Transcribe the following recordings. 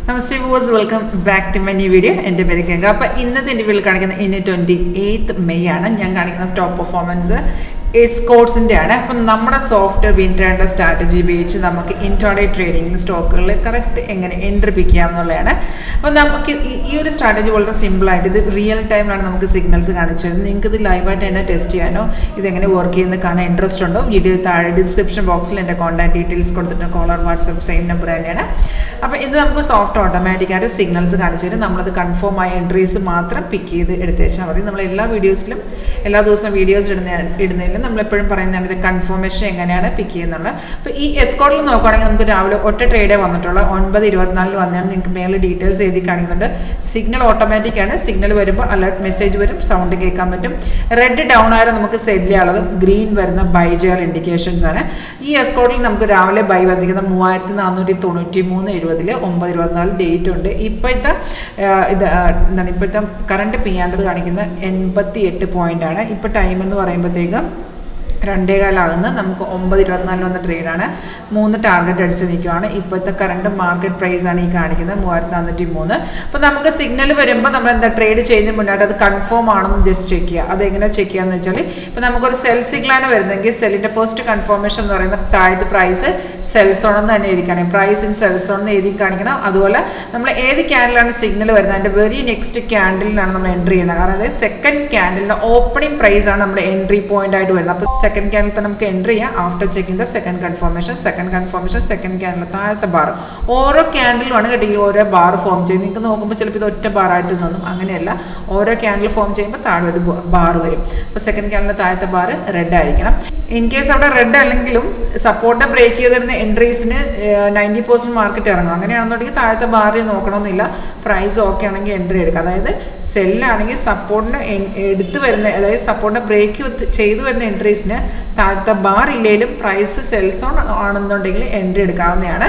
Namaste viewers, welcome back to my new video. എൻ്റെ പേര് ഗംഗ. അപ്പോൾ ഇന്നത്തെ ഇൻ്റർവ്യൂവിൽ കാണിക്കുന്ന ഇന്ന് 28 മെയ് ആണ്. ഞാൻ കാണിക്കുന്ന സ്റ്റോക്ക് പെർഫോമൻസ് എസ്കോർട്സിൻ്റെ ആണ്. അപ്പം നമ്മുടെ സോഫ്റ്റ്വെയർ വിൻട്രാൻഡ് സ്ട്രാറ്റജി ഉപയോഗിച്ച് നമുക്ക് ഇൻട്രാഡേ ട്രേഡിങ്ങിൽ സ്റ്റോക്കുകളിൽ കറക്റ്റ് എങ്ങനെ എൻട്രി പിടിക്കാം എന്നുള്ളതാണ്. അപ്പോൾ നമുക്ക് ഈ ഒരു സ്ട്രാറ്റജി വളരെ സിമ്പിളായിട്ട് ഇത് റിയൽ ടൈമിലാണ് നമുക്ക് സിഗ്നൽസ് കാണിച്ചു തരുന്നത്. നിങ്ങൾക്ക് ഇത് ലൈവായിട്ട് തന്നെ ടെസ്റ്റ് ചെയ്യാനോ ഇതെങ്ങനെ വർക്ക് ചെയ്യുന്നത് കാണാൻ ഇൻട്രസ്റ്റ് ഉണ്ടോ, വീഡിയോ താഴെ ഡിസ്ക്രിപ്ഷൻ ബോക്സിൽ എൻ്റെ കോൺടാക്ട് ഡീറ്റെയിൽസ് കൊടുത്തിട്ട് കോളർ വാട്സപ്പ് സെയിം നമ്പർ തന്നെയാണ്. അപ്പോൾ ഇത് നമുക്ക് സോഫ്റ്റ് ഓട്ടോമാറ്റിക്കായിട്ട് സിഗ്നൽസ് കാണിച്ചു തരും. നമ്മളത് കൺഫേം ആയ എൻട്രീസ് മാത്രം പിക്ക് ചെയ്ത് എടുത്തേച്ചാൽ മതി. നമ്മൾ എല്ലാ വീഡിയോസിലും എല്ലാ ദിവസവും വീഡിയോസ് ഇടുന്നതിലും നമ്മളെപ്പോഴും പറയുന്നതാണ് ഇത് കൺഫർമേഷൻ എങ്ങനെയാണ് പിക്ക് ചെയ്യുന്നുള്ളത്. അപ്പോൾ ഈ എസ്കോർട്ടിൽ നോക്കുകയാണെങ്കിൽ നമുക്ക് രാവിലെ ഒറ്റ ട്രേഡേ വന്നിട്ടുള്ള 9:24 വന്നാണ്. നിങ്ങൾക്ക് മേലെ ഡീറ്റെയിൽസ് എഴുതി കാണിക്കുന്നുണ്ട്. സിഗ്നൽ ഓട്ടോമാറ്റിക്കാണ്. സിഗ്നൽ വരുമ്പോൾ അലേർട്ട് മെസ്സേജ് വരും, സൗണ്ട് കേൾക്കാൻ പറ്റും. റെഡ് ഡൗൺ ആയാലും നമുക്ക് സെല് ചെയ്യാനുള്ളത്, ഗ്രീൻ വരുന്ന ബൈ ചെയ്യാൻ ഇൻഡിക്കേഷൻസ് ആണ്. ഈ എസ്കോർട്ടിൽ നമുക്ക് രാവിലെ ബൈ വന്നിരിക്കുന്ന 3493.70 9:24 ഡേറ്റ് ഉണ്ട്. ഇപ്പോഴത്തെ ഇപ്പോഴത്തെ കറണ്ട് പിയാണ്ടത് കാണിക്കുന്ന 88 പോയിൻ്റാണ്. ഇപ്പോൾ ടൈം എന്ന് പറയുമ്പോഴത്തേക്കും 2:15 ആകുന്നത്. നമുക്ക് 9:24 വന്ന ട്രേഡാണ്. 3 ടാർഗറ്റ് അടിച്ച് നിൽക്കുകയാണ്. ഇപ്പോഴത്തെ കറണ്ട് മാർക്കറ്റ് പ്രൈസാണ് ഈ കാണിക്കുന്നത് 3403. അപ്പോൾ നമുക്ക് സിഗ്നൽ വരുമ്പോൾ നമ്മൾ എന്താ ട്രേഡ് ചെയ്യുന്നതിന് മുന്നായിട്ട് അത് കൺഫേം ആണെന്ന് ജസ്റ്റ് ചെക്ക് ചെയ്യുക. അതെങ്ങനെ ചെക്ക് ചെയ്യാന്ന് വെച്ചാൽ, ഇപ്പോൾ നമുക്കൊരു സെൽ സിഗ്നലാണ് വരുന്നതെങ്കിൽ സെല്ലിൻ്റെ ഫസ്റ്റ് കൺഫർമേഷൻ എന്ന് പറയുന്ന താഴത്തെ പ്രൈസ് സെൽ സോൺ എന്ന് തന്നെ എഴുതി കാണിക്കണം. പ്രൈസ് ഇൻ സെൽ സോൺ എന്ന് എഴുതി കാണിക്കണം. അതുപോലെ നമ്മൾ ഏത് ക്യാൻഡിലാണ് സിഗ്നൽ വരുന്നത് അതിൻ്റെ വെരി നെക്സ്റ്റ് ക്യാൻഡിലാണ് നമ്മൾ എൻട്രി ചെയ്യുന്നത്. കാരണം അതായത് സെക്കൻഡ് ക്യാൻഡിലിൻ്റെ ഓപ്പണിംഗ് പ്രൈസാണ് നമ്മുടെ എൻട്രി പോയിന്റ് ആയിട്ട് വരുന്നത്. അപ്പോൾ സെക്കൻഡ് ക്യാൻഡിൽ തന്നെ നമുക്ക് എൻട്രി ചെയ്യാം. After checking the second confirmation second candle താഴത്തെ ബാർ. ഓരോ ക്യാൻഡിലുമാണ് കേട്ടോ ഈ ഓരോ ബാർ ഫോം ചെയ്യുന്നത്. നിങ്ങൾക്ക് നോക്കുമ്പോൾ ചിലപ്പോൾ ഇത് ഒറ്റ ബാറായിട്ട് തോന്നും. അങ്ങനെയല്ല, ഓരോ ക്യാൻഡിൽ ഫോം ചെയ്യുമ്പോൾ താഴെ ഒരു ബാർ വരും. അപ്പോൾ സെക്കൻഡ് ക്യാൻഡിലിൻ്റെ താഴത്തെ ബാർ റെഡ് ആയിരിക്കണം. ഇൻ കേസ് അവിടെ റെഡ് അല്ലെങ്കിലും സപ്പോർട്ട് ബ്രേക്ക് ചെയ്തിരുന്ന എൻട്രീസിന് 90% മാർക്കറ്റ് ഇറങ്ങും. അങ്ങനെയാണെന്നുണ്ടെങ്കിൽ താഴത്തെ ബാറിൽ നോക്കണമെന്നില്ല. പ്രൈസ് ഓക്കെ ആണെങ്കിൽ എൻട്രി എടുക്കുക. അതായത് സെല്ലാണെങ്കിൽ സപ്പോർട്ടിന് എടുത്ത് വരുന്ന, അതായത് സപ്പോർട്ടിനെ ബ്രേക്ക് ചെയ്ത് വരുന്ന എൻട്രീസിന് താഴത്തെ ബാർ ഇല്ലെങ്കിലും പ്രൈസ് സെൽസ് ഓൺ ആണെന്നുണ്ടെങ്കിൽ എൻട്രി എടുക്കാവുന്നതാണ്.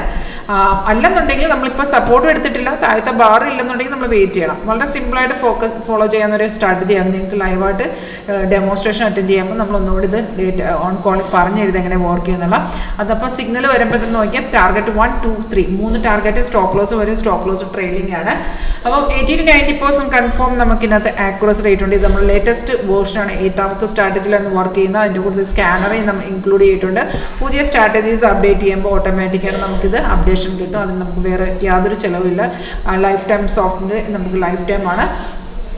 അല്ലെന്നുണ്ടെങ്കിൽ നമ്മളിപ്പോൾ സപ്പോർട്ട് എടുത്തിട്ടില്ല, താഴത്തെ ബാർ ഇല്ലെന്നുണ്ടെങ്കിൽ നമ്മൾ വെയിറ്റ് ചെയ്യണം. വളരെ സിമ്പിളായിട്ട് ഫോളോ ചെയ്യാവുന്നൊരു സ്ട്രാറ്റജിയാണ്. നിങ്ങൾക്ക് ലൈവായിട്ട് ഡെമോൺസ്ട്രേഷൻ അറ്റൻഡ് ചെയ്യുമ്പോൾ നമ്മൾ ഒന്നുകൂടി ഇത് ഓൺ കോളിൽ പറഞ്ഞു തരുന്നത് എങ്ങനെ വർക്ക് ചെയ്യുന്നുള്ള. അതപ്പോൾ സിഗ്നൽ വരുമ്പോൾ തന്നെ നോക്കിയാൽ ടാർഗറ്റ് 1, 2, 3 3 ടാർഗറ്റ് സ്റ്റോപ്പ് ലോസ് വരും. സ്റ്റോപ്പ് ലോസ് ട്രെയിലിംഗ് ആണ്. അപ്പോൾ 80 to 90% കൺഫേം നമുക്കിതിനകത്ത് ആക്യുറസി റേറ്റ് ഉണ്ട്. ഇത് നമ്മൾ ലേറ്റസ്റ്റ് വേർഷനാണ്, 8ാമത്തെ സ്ട്രാറ്റജിയിലാണ് വർക്ക് ചെയ്യുന്നത്. അതിൻ്റെ കൂടുതൽ സ്കാനറിൽ നമ്മൾ ഇൻക്ലൂഡ് ചെയ്തിട്ടുണ്ട്. പുതിയ സ്ട്രാറ്റജീസ് അപ്ഡേറ്റ് ചെയ്യുമ്പോൾ ഓട്ടോമാറ്റിക്കായിട്ട് നമുക്കിത് അപ്ഡേഷൻ കിട്ടും. അതിന് നമുക്ക് വേറെ യാതൊരു ചിലവില്ല. ലൈഫ് ടൈം സോഫ്റ്റ്വെയർ നമുക്ക് ലൈഫ് ടൈം ആണ്.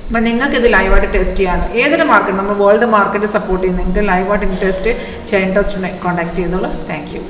അപ്പം നിങ്ങൾക്ക് ഇത് ലൈവായിട്ട് ടെസ്റ്റ് ചെയ്യാൻ ഏതൊരു മാർക്കറ്റ്, നമ്മൾ വേൾഡ് മാർക്കറ്റ് സപ്പോർട്ട് ചെയ്യുന്ന നിങ്ങൾക്ക് ലൈവായിട്ട് ടെസ്റ്റ് ചെയ്യാൻ ഇൻട്രസ്റ്റ് ഉണ്ടെങ്കിൽ കോൺടാക്ട് ചെയ്തോളൂ. Thank you.